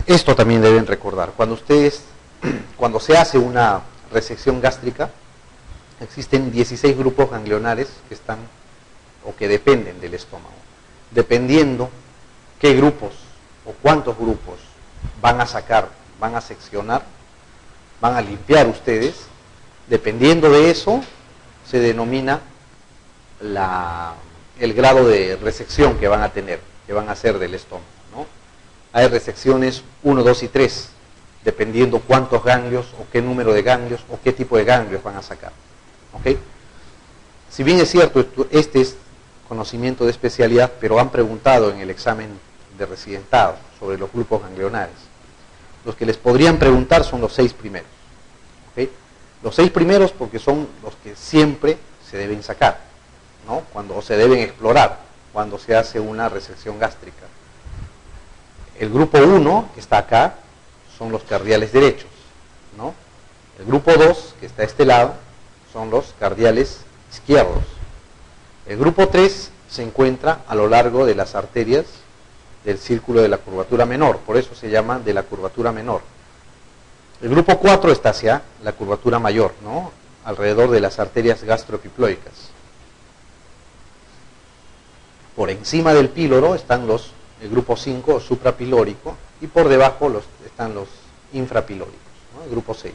Esto también deben recordar. Cuando se hace una resección gástrica, existen 16 grupos ganglionares que están o que dependen del estómago. Dependiendo qué grupos o cuántos grupos van a sacar, van a seccionar, van a limpiar ustedes, dependiendo de eso se denomina el grado de resección que van a tener, que van a hacer del estómago, ¿no? Hay resecciones 1, 2 y 3, dependiendo cuántos ganglios o qué número de ganglios o qué tipo de ganglios van a sacar. ¿Ok? Si bien es cierto, este es conocimiento de especialidad, pero han preguntado en el examen de residentado sobre los grupos ganglionares. Los que les podrían preguntar son los 6 primeros. ¿Ok? Los 6 primeros porque son los que siempre se deben sacar, ¿no? O se deben explorar cuando se hace una resección gástrica. El grupo 1, que está acá, son los cardiales derechos, ¿no? El grupo 2, que está a este lado, son los cardiales izquierdos. El grupo 3 se encuentra a lo largo de las arterias del círculo de la curvatura menor, por eso se llama de la curvatura menor. El grupo 4 está hacia la curvatura mayor, ¿no? Alrededor de las arterias gastroepiploicas. Por encima del píloro están el grupo 5 suprapilórico y por debajo están los infrapilóricos, ¿no? El grupo 6.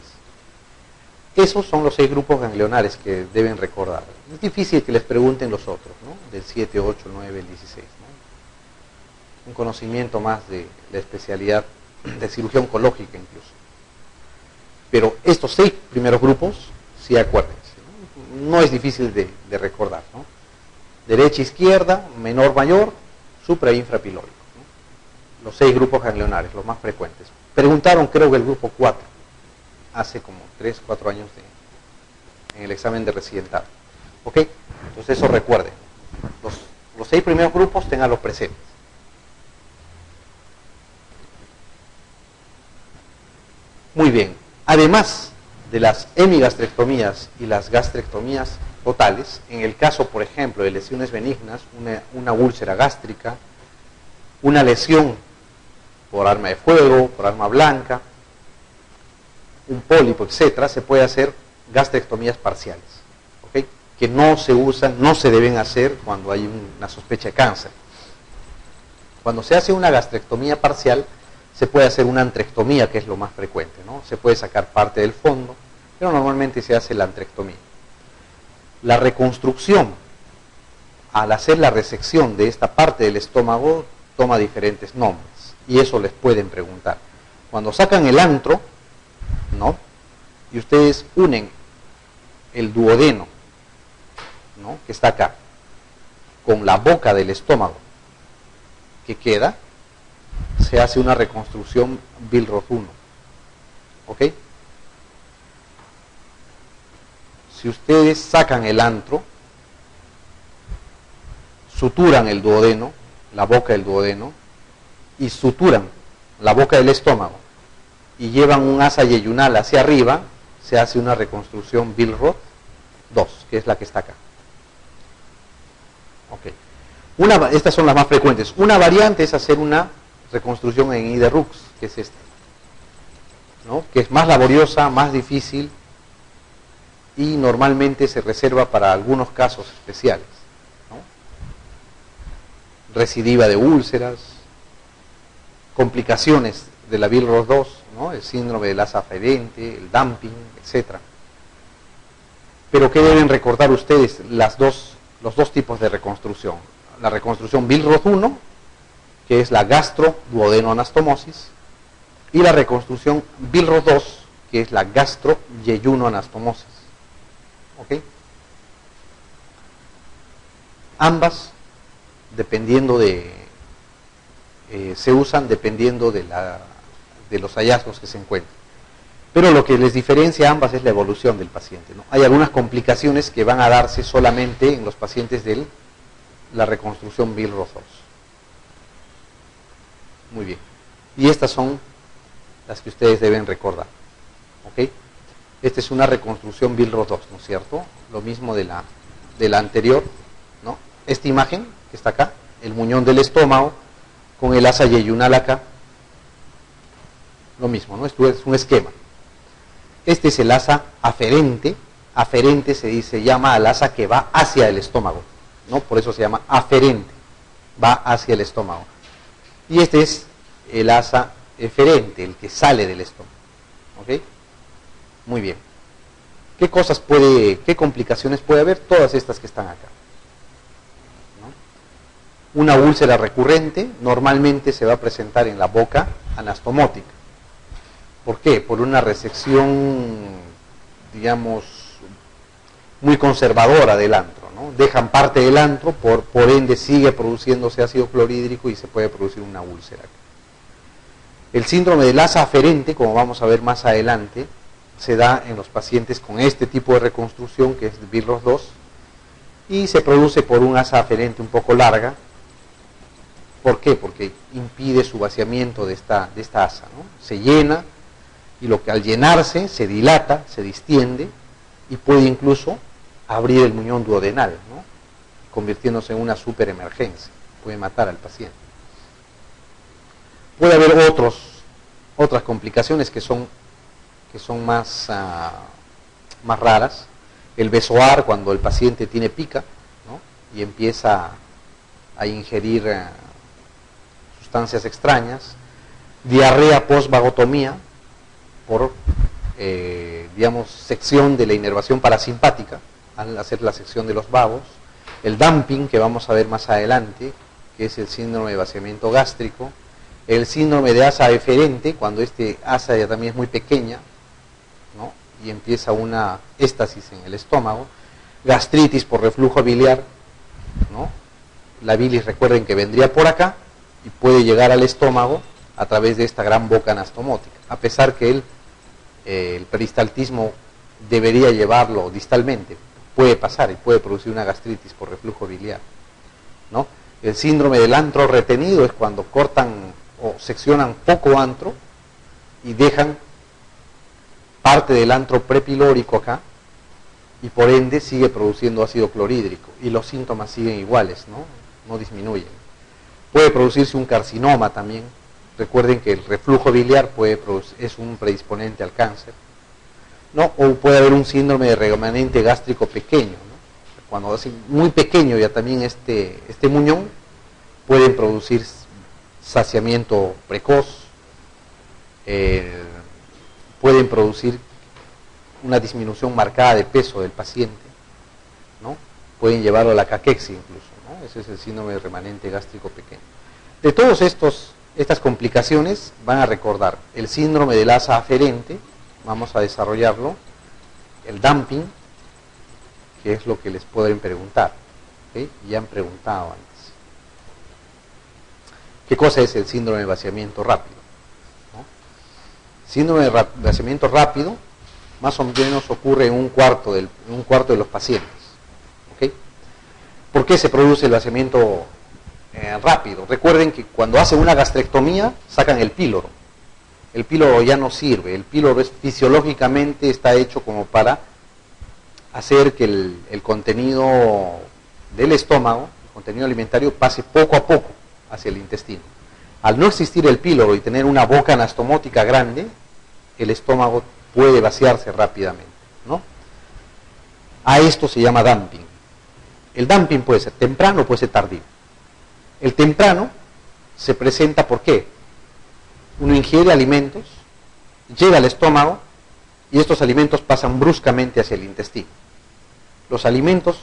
Esos son los 6 grupos ganglionares que deben recordar. Es difícil que les pregunten los otros, ¿no? Del 7, 8, 9, el 16, ¿no? Un conocimiento más de la especialidad de cirugía oncológica incluso. Pero estos 6 primeros grupos, sí acuérdense, ¿no? No es difícil de recordar, ¿no? Derecha, izquierda, menor, mayor, supra e infrapilórico, ¿no? Los 6 grupos ganglionares, los más frecuentes. Preguntaron, creo que el grupo 4, hace como 3, 4 años en el examen de residentado. ¿Ok? Entonces eso recuerden. Los 6 primeros grupos tenganlos presentes. Muy bien. Además de las hemigastrectomías y las gastrectomías totales, en el caso, por ejemplo, de lesiones benignas, una úlcera gástrica, una lesión por arma de fuego, por arma blanca, un pólipo, etcétera, se puede hacer gastrectomías parciales, ¿ok? Que no se usan, no se deben hacer cuando hay una sospecha de cáncer. Cuando se hace una gastrectomía parcial, se puede hacer una antrectomía, que es lo más frecuente, ¿no? Se puede sacar parte del fondo, pero normalmente se hace la antrectomía. La reconstrucción, al hacer la resección de esta parte del estómago, toma diferentes nombres, y eso les pueden preguntar. Cuando sacan el antro, ¿no? Y ustedes unen el duodeno, ¿no? Que está acá, con la boca del estómago que queda, se hace una reconstrucción Billroth 1. ¿Ok? Si ustedes sacan el antro, suturan el duodeno, la boca del duodeno, y suturan la boca del estómago, y llevan un asa yeyunal hacia arriba, se hace una reconstrucción Billroth 2, que es la que está acá. Ok. Estas son las más frecuentes. Una variante es hacer una reconstrucción en Iderux, que es esta, ¿no? Que es más laboriosa, más difícil, y normalmente se reserva para algunos casos especiales, ¿no? Recidiva de úlceras, complicaciones de la Billroth 2, ¿no? El síndrome del asa aferente, el dumping, etc. Pero ¿qué deben recordar ustedes? Los dos tipos de reconstrucción. La reconstrucción Billroth 1, que es la gastroduodenoanastomosis, y la reconstrucción Billroth 2, que es la gastroyeyunoanastomosis. ¿Ok? Ambas, dependiendo se usan dependiendo de los hallazgos que se encuentran. Pero lo que les diferencia a ambas es la evolución del paciente, ¿no? Hay algunas complicaciones que van a darse solamente en los pacientes de la reconstrucción Billroth 2. Muy bien. Y estas son las que ustedes deben recordar. ¿Ok? Esta es una reconstrucción Billroth 2, ¿no es cierto? Lo mismo de la anterior, ¿no? Esta imagen que está acá, el muñón del estómago, con el asa yeyunal acá, lo mismo, ¿no? Esto es un esquema. Este es el asa aferente. Aferente se llama al asa que va hacia el estómago, ¿no? Por eso se llama aferente, va hacia el estómago. Y este es el asa eferente, el que sale del estómago. ¿Ok? Muy bien. ¿Qué complicaciones puede haber? Todas estas que están acá, ¿no? Una úlcera recurrente normalmente se va a presentar en la boca anastomótica. ¿Por qué? Por una resección, digamos, muy conservadora del antro, ¿no? Dejan parte del antro, por ende sigue produciéndose ácido clorhídrico y se puede producir una úlcera. El síndrome del asa aferente, como vamos a ver más adelante, se da en los pacientes con este tipo de reconstrucción, que es Birlos 2, y se produce por un asa aferente un poco larga. ¿Por qué? Porque impide su vaciamiento de esta asa, ¿no? Se llena, y al llenarse se dilata, se distiende, y puede incluso abrir el muñón duodenal, ¿no? Convirtiéndose en una superemergencia, puede matar al paciente. Puede haber otras complicaciones que son más raras. El besoar, cuando el paciente tiene pica, ¿no? Y empieza a ingerir sustancias extrañas. Diarrea post-vagotomía por, digamos, sección de la inervación parasimpática, al hacer la sección de los vagos. El dumping, que vamos a ver más adelante, que es el síndrome de vaciamiento gástrico. El síndrome de asa eferente, cuando este asa ya también es muy pequeña, ¿no? Y empieza una éstasis en el estómago. Gastritis por reflujo biliar, ¿no? La bilis, recuerden que vendría por acá y puede llegar al estómago a través de esta gran boca anastomótica, a pesar que el peristaltismo debería llevarlo distalmente. Puede pasar y puede producir una gastritis por reflujo biliar, ¿no? El síndrome del antro retenido es cuando cortan o seccionan poco antro y dejan parte del antro prepilórico acá, y por ende sigue produciendo ácido clorhídrico y los síntomas siguen iguales, no disminuyen. Puede producirse un carcinoma también. Recuerden que el reflujo biliar es un predisponente al cáncer, ¿no? O puede haber un síndrome de remanente gástrico pequeño, ¿no? Cuando es muy pequeño ya también este muñón, pueden producir saciamiento precoz, pueden producir una disminución marcada de peso del paciente, ¿no? Pueden llevarlo a la caquexia incluso, ¿no? Ese es el síndrome de remanente gástrico pequeño. De todas estas complicaciones van a recordar el síndrome del asa aferente, vamos a desarrollarlo, el dumping, que es lo que les pueden preguntar, ¿okay? Ya han preguntado antes. ¿Qué cosa es el síndrome de vaciamiento rápido? ¿No? Síndrome de vaciamiento rápido más o menos ocurre en un cuarto de los pacientes. ¿Okay? ¿Por qué se produce el vaciamiento rápido? Recuerden que cuando hacen una gastrectomía sacan el píloro. El píloro ya no sirve. El píloro fisiológicamente está hecho como para hacer que el contenido del estómago, el contenido alimentario, pase poco a poco hacia el intestino. Al no existir el píloro y tener una boca anastomótica grande, el estómago puede vaciarse rápidamente, ¿no? A esto se llama dumping. El dumping puede ser temprano o puede ser tardío. El temprano se presenta ¿por qué? Uno ingiere alimentos, llega al estómago y estos alimentos pasan bruscamente hacia el intestino. Los alimentos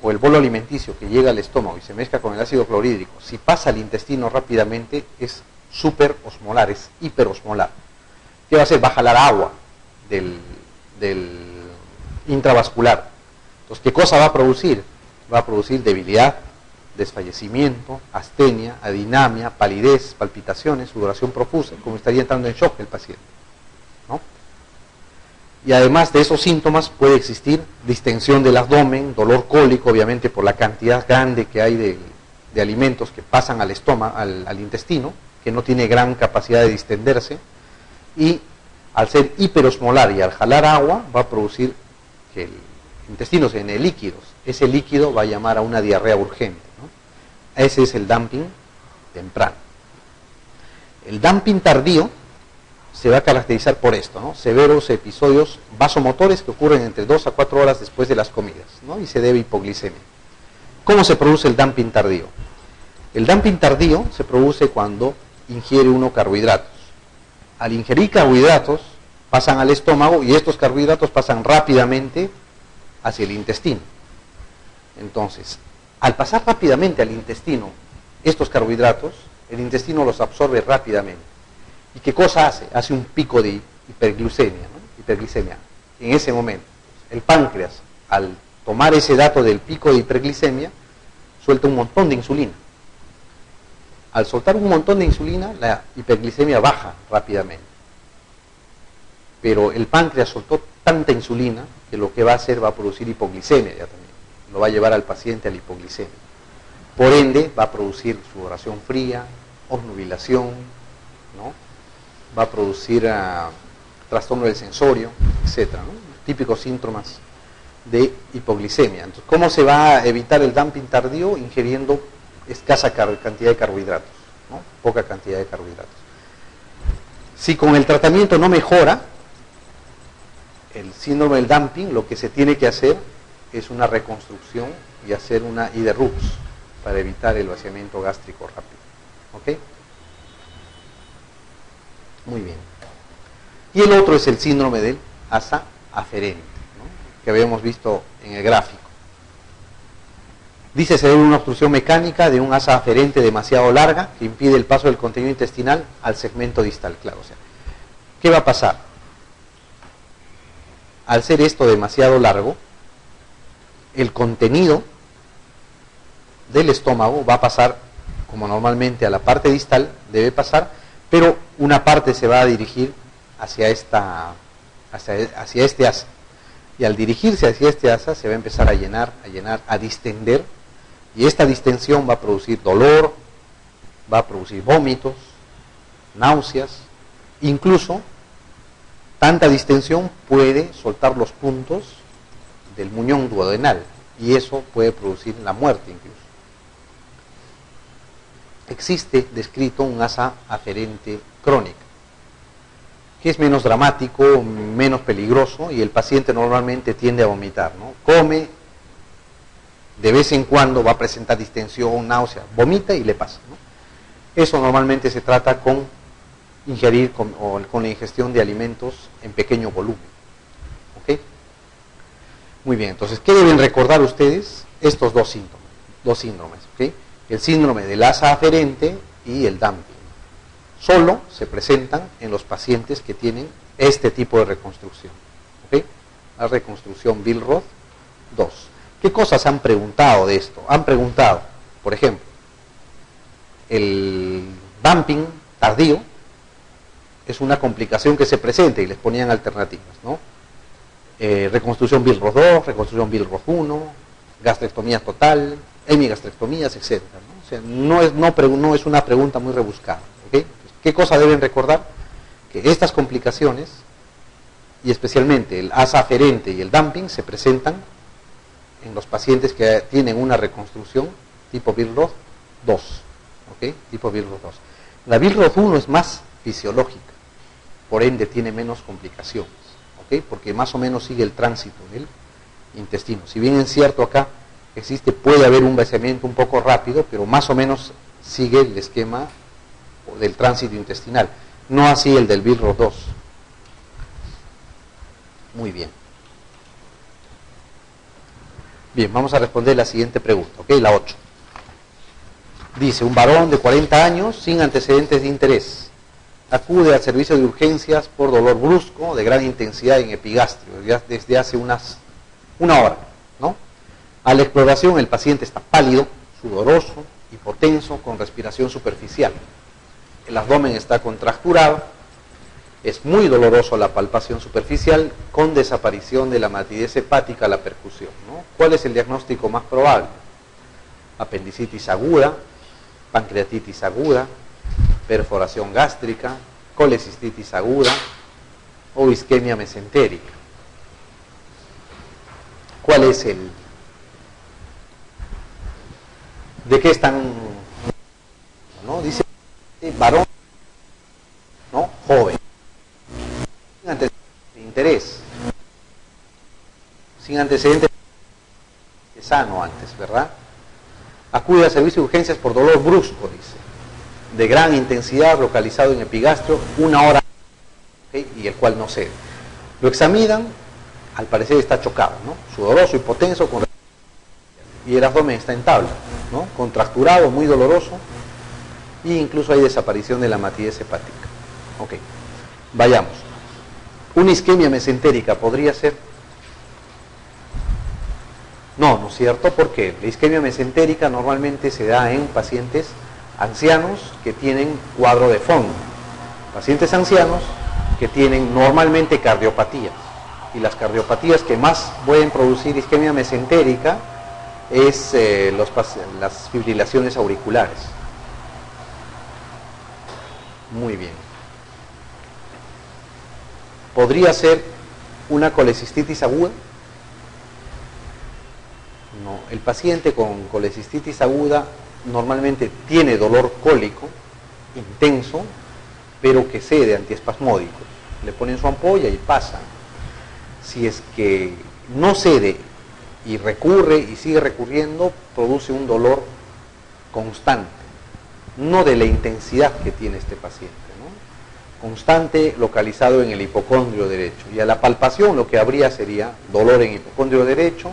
o el bolo alimenticio que llega al estómago y se mezcla con el ácido clorhídrico, si pasa al intestino rápidamente, es superosmolar, es hiperosmolar. ¿Qué va a hacer? Va a jalar agua del intravascular. Entonces, ¿qué cosa va a producir? Va a producir debilidad, desfallecimiento, astenia, adinamia, palidez, palpitaciones, sudoración profusa, como estaría entrando en shock el paciente, ¿no? Y además de esos síntomas puede existir distensión del abdomen, dolor cólico, obviamente por la cantidad grande que hay de alimentos que pasan al estómago, al intestino, que no tiene gran capacidad de distenderse, y al ser hiperosmolar y al jalar agua va a producir que el intestino se llene de líquidos. Ese líquido va a llamar a una diarrea urgente, ¿no? Ese es el dumping temprano. El dumping tardío se va a caracterizar por esto, ¿no? Severos episodios vasomotores que ocurren entre 2 a 4 horas después de las comidas, ¿no? Y se debe a hipoglicemia. ¿Cómo se produce el dumping tardío? El dumping tardío se produce cuando ingiere uno carbohidratos. Al ingerir carbohidratos, pasan al estómago y estos carbohidratos pasan rápidamente hacia el intestino. Entonces, al pasar rápidamente al intestino estos carbohidratos, el intestino los absorbe rápidamente. ¿Y qué cosa hace? Hace un pico de hiperglucemia, ¿no? Hiperglicemia. En ese momento, el páncreas, al tomar ese dato del pico de hiperglicemia, suelta un montón de insulina. Al soltar un montón de insulina, la hiperglicemia baja rápidamente. Pero el páncreas soltó tanta insulina que lo que va a hacer va a producir hipoglicemia ya también. Lo va a llevar al paciente a la hipoglicemia. Por ende, va a producir sudoración fría, obnubilación, ¿no? Va a producir trastorno del sensorio, etcétera, ¿no? Típicos síntomas de hipoglicemia. Entonces, ¿cómo se va a evitar el dumping tardío? Ingiriendo escasa cantidad de carbohidratos, ¿no? Poca cantidad de carbohidratos. Si con el tratamiento no mejora el síndrome del dumping, lo que se tiene que hacer es una reconstrucción y hacer una IDERUX para evitar el vaciamiento gástrico rápido. ¿Ok? Muy bien. Y el otro es el síndrome del asa aferente, ¿no? Que habíamos visto en el gráfico. Dice se debe a una obstrucción mecánica de un asa aferente demasiado larga que impide el paso del contenido intestinal al segmento distal. Claro, o sea, ¿qué va a pasar? Al ser esto demasiado largo, el contenido del estómago va a pasar, como normalmente a la parte distal debe pasar, pero una parte se va a dirigir hacia este asa. Y al dirigirse hacia este asa se va a empezar a llenar, a distender, y esta distensión va a producir dolor, va a producir vómitos, náuseas, incluso tanta distensión puede soltar los puntos del muñón duodenal, y eso puede producir la muerte incluso. Existe descrito un asa aferente crónica, que es menos dramático, menos peligroso, y el paciente normalmente tiende a vomitar, ¿no? Come, de vez en cuando va a presentar distensión, náusea, vomita y le pasa, ¿no? Eso normalmente se trata con ingerir con la ingestión de alimentos en pequeño volumen. ¿Ok? Muy bien, entonces, ¿qué deben recordar ustedes? Estos dos síndromes, ¿ok? El síndrome del asa aferente y el dumping. Solo se presentan en los pacientes que tienen este tipo de reconstrucción. ¿Ok? La reconstrucción Billroth 2. ¿Qué cosas han preguntado de esto? Han preguntado, por ejemplo, el dumping tardío es una complicación que se presenta y les ponían alternativas, ¿no? Reconstrucción Billroth 2, reconstrucción Billroth 1, gastrectomía total, hemigastrectomías, etc., ¿no? O sea, no es una pregunta muy rebuscada. ¿Okay? ¿Qué cosa deben recordar? Que estas complicaciones, y especialmente el asa aferente y el dumping, se presentan en los pacientes que tienen una reconstrucción tipo Billroth 2. ¿Okay? Tipo Billroth 2. La Billroth 1 es más fisiológica, por ende tiene menos complicaciones, ¿okay? Porque más o menos sigue el tránsito del intestino. Si bien es cierto acá puede haber un vaciamiento un poco rápido, pero más o menos sigue el esquema del tránsito intestinal, no así el del Billroth 2. Muy bien. Bien, vamos a responder la siguiente pregunta, ¿ok? La 8. Dice, un varón de 40 años sin antecedentes de interés acude al servicio de urgencias por dolor brusco de gran intensidad en epigastrio desde hace una hora, ¿no? A la exploración el paciente está pálido, sudoroso, hipotenso, con respiración superficial. El abdomen está contracturado, es muy doloroso la palpación superficial con desaparición de la matidez hepática a la percusión, ¿no? ¿Cuál es el diagnóstico más probable? Apendicitis aguda, pancreatitis aguda, perforación gástrica, colecistitis aguda o isquemia mesentérica. ¿Cuál es el? ¿De qué están? ¿No? Dice varón, ¿no? Joven. sin antecedentes, sano antes, ¿verdad? Acude al servicio de urgencias por dolor brusco, dice, de gran intensidad, localizado en epigastrio, 1 hora, ¿okay? Y el cual no cede. Lo examinan, al parecer está chocado, ¿no? Sudoroso, hipotenso, y el abdomen está en tabla, ¿no? Contracturado, muy doloroso, e incluso hay desaparición de la matidez hepática. Ok, vayamos. ¿Una isquemia mesentérica podría ser? No, ¿no es cierto? ¿Por qué? La isquemia mesentérica normalmente se da en pacientes ancianos que tienen cuadro de fondo. Pacientes ancianos que tienen normalmente cardiopatías. Y las cardiopatías que más pueden producir isquemia mesentérica es las fibrilaciones auriculares. Muy bien. ¿Podría ser una colecistitis aguda? No. El paciente con colecistitis aguda normalmente tiene dolor cólico intenso, pero que cede antiespasmódicos. Le ponen su ampolla y pasa. Si es que no cede y recurre y sigue recurriendo, produce un dolor constante, no de la intensidad que tiene este paciente, ¿no? Constante, localizado en el hipocondrio derecho. Y a la palpación lo que habría sería dolor en hipocondrio derecho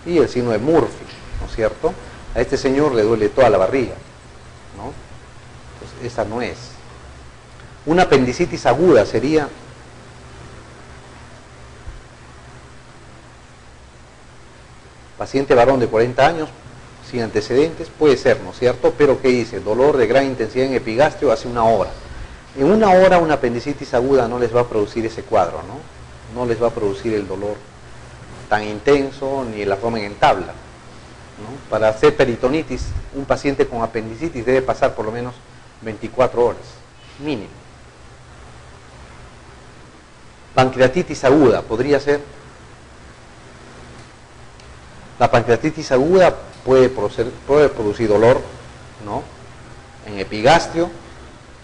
y el signo de Murphy, ¿no es cierto? A este señor le duele toda la barriga, ¿no? Entonces, esa no es. Una apendicitis aguda sería... Paciente varón de 40 años, sin antecedentes, puede ser, ¿no es cierto? Pero ¿qué dice? Dolor de gran intensidad en epigastrio hace 1 hora. En 1 hora una apendicitis aguda no les va a producir ese cuadro, ¿no? No les va a producir el dolor tan intenso ni el abdomen en tabla, ¿no? Para hacer peritonitis, un paciente con apendicitis debe pasar por lo menos 24 horas, mínimo. Pancreatitis aguda, ¿podría ser? La pancreatitis aguda puede producir dolor, ¿no? En epigastrio,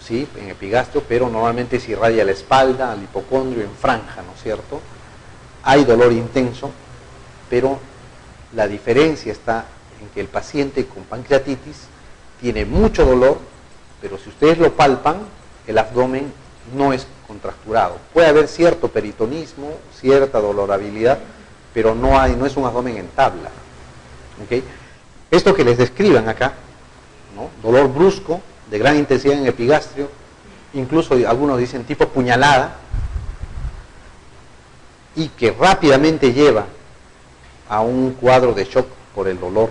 sí, en epigastrio, pero normalmente se irradia la espalda, al hipocondrio, en franja, ¿no es cierto? Hay dolor intenso, pero la diferencia está en que el paciente con pancreatitis tiene mucho dolor, pero si ustedes lo palpan, el abdomen no es contracturado. Puede haber cierto peritonismo, cierta dolorabilidad, pero no es un abdomen en tabla. ¿Okay? Esto que les describan acá, ¿no? Dolor brusco, de gran intensidad en epigastrio, incluso algunos dicen tipo puñalada, y que rápidamente lleva a un cuadro de shock por el dolor,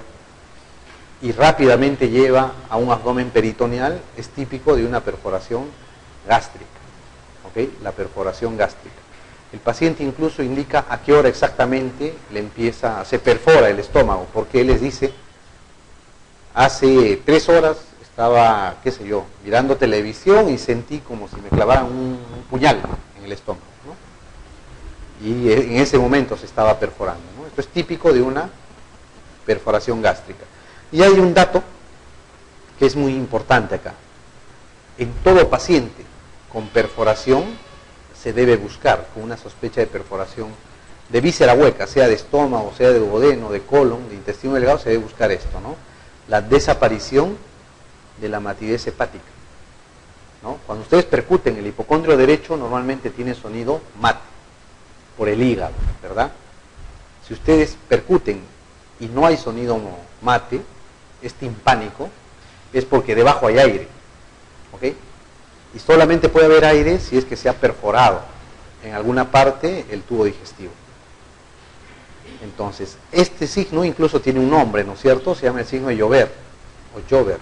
y rápidamente lleva a un abdomen peritoneal, es típico de una perforación gástrica. ¿Okay? La perforación gástrica. El paciente incluso indica a qué hora exactamente se perfora el estómago, porque él les dice, hace 3 horas estaba, qué sé yo, mirando televisión y sentí como si me clavaran un puñal en el estómago, ¿no? Y en ese momento se estaba perforando, ¿no? Esto es típico de una perforación gástrica. Y hay un dato que es muy importante acá. En todo paciente con perforación se debe buscar con una sospecha de perforación de víscera hueca, sea de estómago, sea de duodeno, de colon, de intestino delgado, se debe buscar esto, ¿no? La desaparición de la matidez hepática, ¿no? Cuando ustedes percuten el hipocondrio derecho, normalmente tiene sonido mate, por el hígado, ¿verdad? Si ustedes percuten y no hay sonido mate, es timpánico, es porque debajo hay aire, ¿ok? Y solamente puede haber aire si es que se ha perforado en alguna parte el tubo digestivo. Entonces, este signo incluso tiene un nombre, ¿no es cierto? Se llama el signo de Jover, o Jover,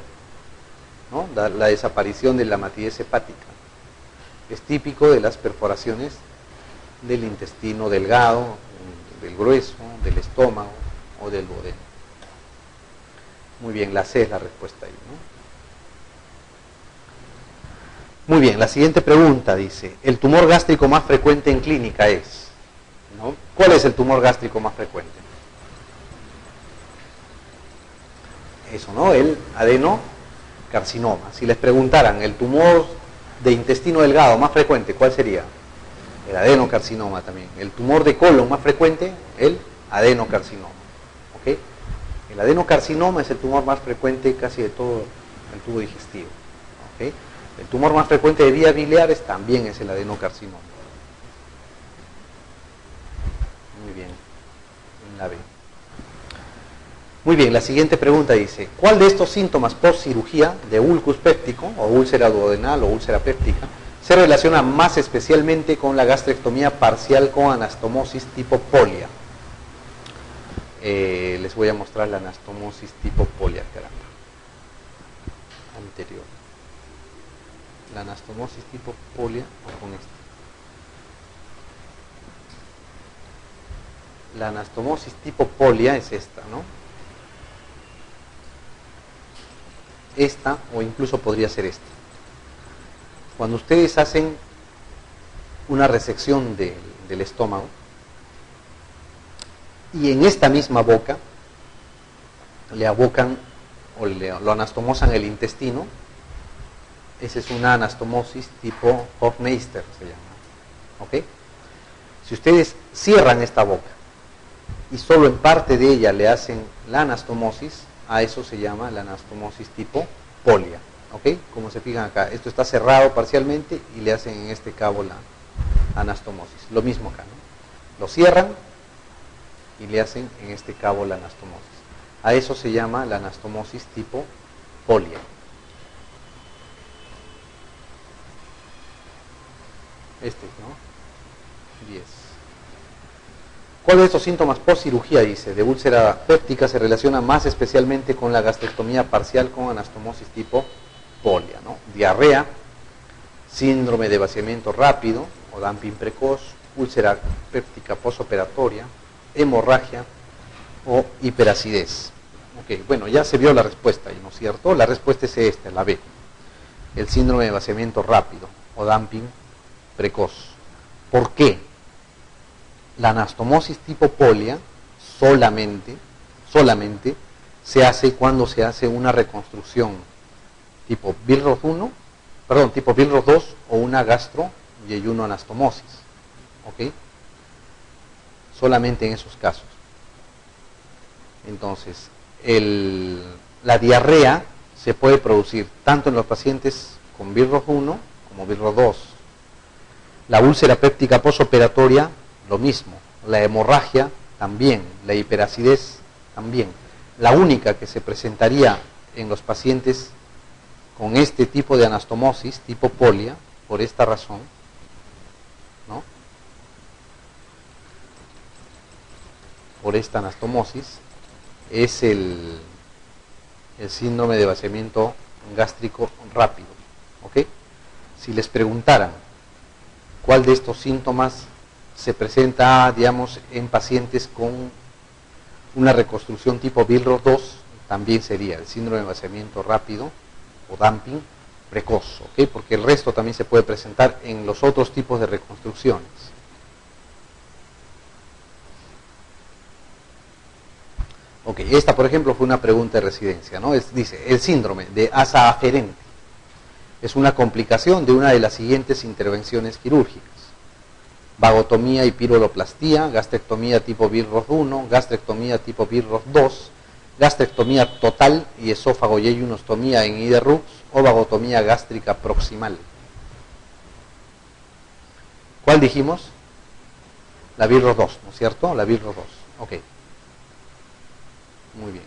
¿no? La desaparición de la matidez hepática. Es típico de las perforaciones del intestino delgado, del grueso, del estómago o del duodeno. Muy bien, la C es la respuesta ahí, ¿no? Muy bien, la siguiente pregunta dice, ¿el tumor gástrico más frecuente en clínica es? ¿No? ¿Cuál es el tumor gástrico más frecuente? Eso, ¿no? El adenocarcinoma. Si les preguntaran el tumor de intestino delgado más frecuente, ¿cuál sería? El adenocarcinoma también. El tumor de colon más frecuente, el adenocarcinoma. ¿Ok? El adenocarcinoma es el tumor más frecuente casi de todo el tubo digestivo. ¿Ok? El tumor más frecuente de vías biliares también es el adenocarcinoma. Muy bien, en la B. Muy bien, la siguiente pregunta dice, ¿cuál de estos síntomas post cirugía de ulcus péptico o úlcera duodenal o úlcera péptica se relaciona más especialmente con la gastrectomía parcial con anastomosis tipo polia? Les voy a mostrar la anastomosis tipo polia, caramba. Anterior. La anastomosis tipo polia o con esta. La anastomosis tipo polia es esta, ¿no? Esta, o incluso podría ser esta. Cuando ustedes hacen una resección del estómago y en esta misma boca le abocan o lo anastomosan el intestino, esa es una anastomosis tipo Hofmeister, se llama. ¿Ok? Si ustedes cierran esta boca y solo en parte de ella le hacen la anastomosis, a eso se llama la anastomosis tipo polia. ¿Ok? Como se fijan acá, esto está cerrado parcialmente y le hacen en este cabo la anastomosis. Lo mismo acá, ¿no? Lo cierran y le hacen en este cabo la anastomosis. A eso se llama la anastomosis tipo polia. ¿No? 10. ¿Cuál de estos síntomas post cirugía, dice, de úlcera péptica se relaciona más especialmente con la gastrectomía parcial con anastomosis tipo polia, ¿no? Diarrea, síndrome de vaciamiento rápido o dumping precoz, úlcera péptica postoperatoria, hemorragia o hiperacidez. Ok, bueno, ya se vio la respuesta, ¿no es cierto? La respuesta es esta, la B. El síndrome de vaciamiento rápido o dumping precoz. ¿Por qué? La anastomosis tipo polia solamente se hace cuando se hace una reconstrucción tipo Billroth 1, perdón, tipo Billroth 2 o una gastro-yeyuno anastomosis. ¿Ok? Solamente en esos casos. Entonces, la diarrea se puede producir tanto en los pacientes con Billroth 1 como Billroth 2. La úlcera péptica postoperatoria, lo mismo. La hemorragia, también. La hiperacidez, también. La única que se presentaría en los pacientes con este tipo de anastomosis, tipo polia, por esta razón, ¿no? Por esta anastomosis, es el síndrome de vaciamiento gástrico rápido. ¿Ok? Si les preguntaran cuál de estos síntomas se presenta, digamos, en pacientes con una reconstrucción tipo Billroth 2, también sería el síndrome de vaciamiento rápido o dumping precoz, ¿ok? Porque el resto también se puede presentar en los otros tipos de reconstrucciones. Ok, esta por ejemplo fue una pregunta de residencia, ¿no? Dice, el síndrome de asa aferente es una complicación de una de las siguientes intervenciones quirúrgicas: vagotomía y piruloplastía, gastrectomía tipo Billroth 1, gastrectomía tipo Billroth 2, gastrectomía total y esófago yeyunostomía en Iderrux o vagotomía gástrica proximal. ¿Cuál dijimos? La Billroth 2, ¿no es cierto? La Billroth 2. Ok. Muy bien.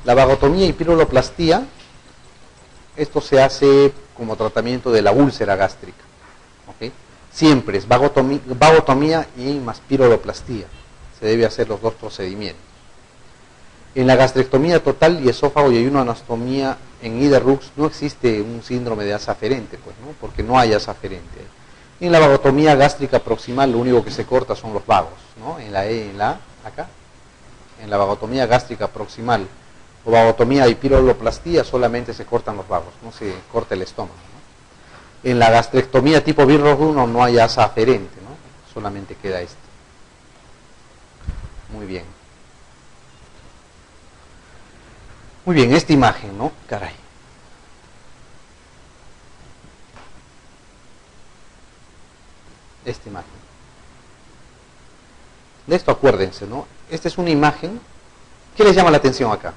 La vagotomía y piruloplastía, esto se hace como tratamiento de la úlcera gástrica. ¿Ok? Siempre es vagotomía y más piruloplastía. Se debe hacer los dos procedimientos. En la gastrectomía total y esófago y anastomía en Iderrux no existe un síndrome de asa aferente, pues, ¿no? Porque no hay asa aferente. En la vagotomía gástrica proximal lo único que se corta son los vagos, ¿no? En la E, en la A, acá. En la vagotomía gástrica proximal o vagotomía y piruloplastía solamente se cortan los vagos, no se corta el estómago, ¿no? En la gastrectomía tipo Billroth 1 no hay asa aferente, ¿no? Solamente queda esto. Muy bien. Muy bien, esta imagen, ¿no? Caray. Esta imagen. De esto acuérdense, ¿no? Esta es una imagen. ¿Qué les llama la atención acá?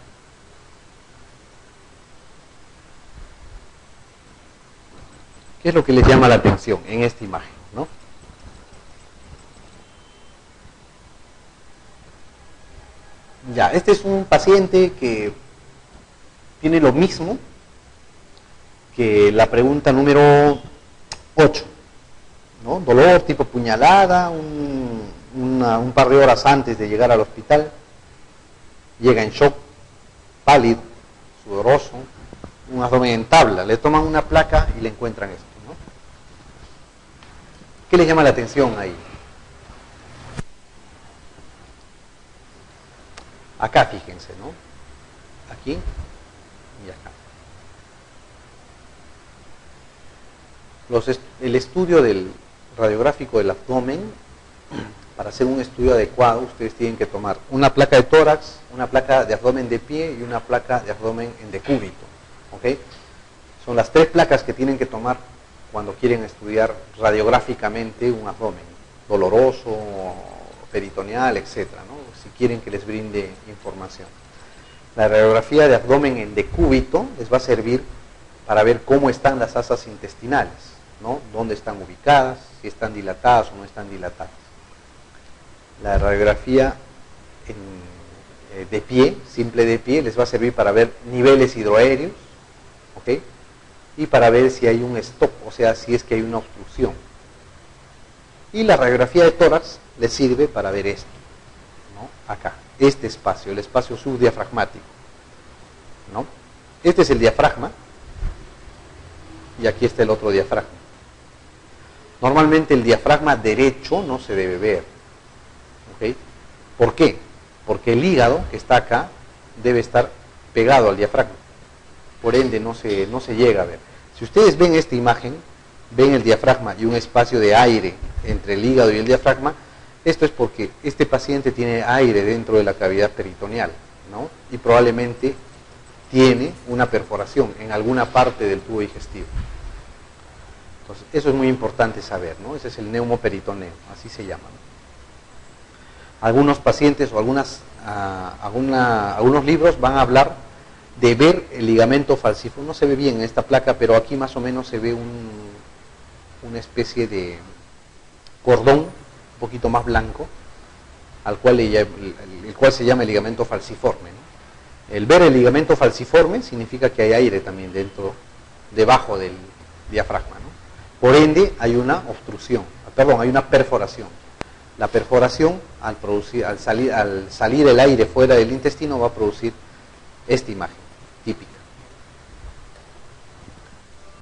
¿Qué es lo que les llama la atención en esta imagen, ¿no? Ya, este es un paciente que tiene lo mismo que la pregunta número 8, ¿no? Dolor tipo puñalada, un par de horas antes de llegar al hospital, llega en shock, pálido, sudoroso, un abdomen en tabla, le toman una placa y le encuentran esto, ¿no? ¿Qué les llama la atención ahí? Acá fíjense, ¿no? Aquí y acá. El estudio del radiográfico del abdomen, para hacer un estudio adecuado, ustedes tienen que tomar una placa de tórax, una placa de abdomen de pie y una placa de abdomen en decúbito, ¿ok? Son las 3 placas que tienen que tomar cuando quieren estudiar radiográficamente un abdomen doloroso, peritoneal, etcétera, ¿no? Si quieren que les brinde información. La radiografía de abdomen en decúbito les va a servir para ver cómo están las asas intestinales, ¿no? Dónde están ubicadas, si están dilatadas o no están dilatadas. La radiografía de pie, simple de pie, les va a servir para ver niveles hidroaéreos, ¿ok? Y para ver si hay un stop, o sea, si es que hay una obstrucción. Y la radiografía de tórax les sirve para ver esto, ¿no? Acá, este espacio, el espacio subdiafragmático, ¿no? Este es el diafragma y aquí está el otro diafragma. Normalmente el diafragma derecho no se debe ver, ¿ok? ¿Por qué? Porque el hígado que está acá debe estar pegado al diafragma, por ende no se llega a ver. Si ustedes ven esta imagen, ven el diafragma y un espacio de aire entre el hígado y el diafragma, esto es porque este paciente tiene aire dentro de la cavidad peritoneal, ¿no? Y probablemente tiene una perforación en alguna parte del tubo digestivo. Entonces, eso es muy importante saber, ¿no? Ese es el neumoperitoneo, así se llama, ¿no? Algunos pacientes o algunos libros van a hablar de ver el ligamento falciforme. No se ve bien en esta placa, pero aquí más o menos se ve una especie de cordón un poquito más blanco, el cual se llama el ligamento falciforme, ¿no? El ver el ligamento falciforme significa que hay aire también debajo del diafragma, ¿no? Por ende hay una obstrucción, hay una perforación. La perforación, al salir el aire fuera del intestino, va a producir esta imagen típica.